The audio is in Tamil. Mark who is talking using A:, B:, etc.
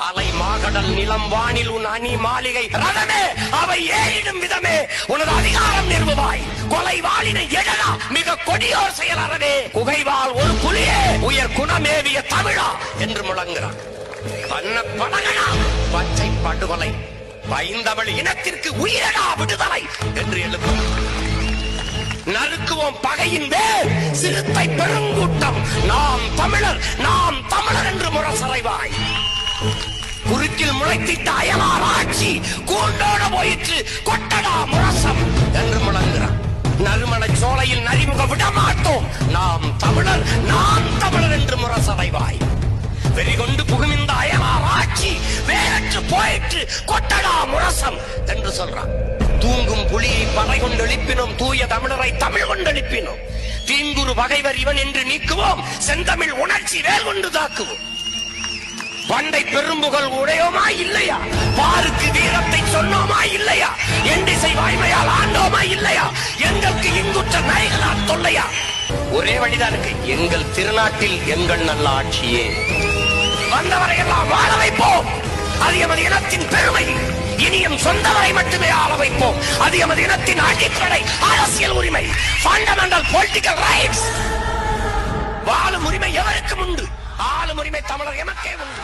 A: அலை மாகடல் நிலம் வானில் உன் அணி மாளிகை ரதமே அவை ஏறிடும் விதமே உனது அதிகாரம் நிறுவுவாய். கொலை வாளினை எழலா மிக கொடியோர் செயல் அறவே. குகைவாள் ஒரு புலியே உயர் குணமேவிய தமிழா என்று முழங்குகிறார். பண்ண படகனா பச்சை படுகொலை பைந்தமிழ் இனத்திற்கு உயிரடா விடுதலை என்று எழுப்பும். நறுக்குவோம் பகையின் வேர் சிறுத்தை பெருங்கூட்டம் நாம் தமிழர் என்று முரசறைவாய். குறுக்கில் முளைத்திட்ட அயலார் ஆட்சி கூண்டோட போயிற்று கொட்டடா முரசம் என்று முழங்குகிறார். நறுமண சோலையில் நரிமுக விடமாட்டோம் நாம் தமிழர் என்று முரசறைவாய். வெறிகொண்டு புகுமிந்த அயலார் ஆட்சி வேறற்று போயிற்று கொட்டடா முரசம் என்று சொல்றான். தூங்கும் புலியை படை கொண்டு எழுப்பினோம், தூய தமிழரை தமிழ் கொண்டு எழுப்பினோம். தீங்குரு பகைவர் இவன் என்று நீக்குவோம், செந்தமிழ் உணர்ச்சி வேல் கொண்டு தாக்குவோம். பண்டை பெரும்புகள் உடையோமா இல்லையா, பாருக்கு வீரத்தை சொன்னோமா இல்லையா, எண்டிசை வாய்மையால் ஆண்டோமா இல்லையா, எங்களுக்கு இங்குற்ற நரிகளால் தொல்லையா. ஒரே வழிதான் இருக்கு, எங்கள் திருநாட்டில் எங்கள் நல்ல ஆட்சியே. வந்தவரை எல்லாம் வாழ வைப்போம், அது எமது இனத்தின் பெருமை. இனியும் சொந்தவரை மட்டுமே ஆள வைப்போம், அது எமது இனத்தின் அடிப்படை அரசியல் உரிமை. Fundamental political rights. வாழும் உரிமை எவருக்கும் உண்டு, ஆளும் உரிமை தமிழர் எமக்கே உண்டு.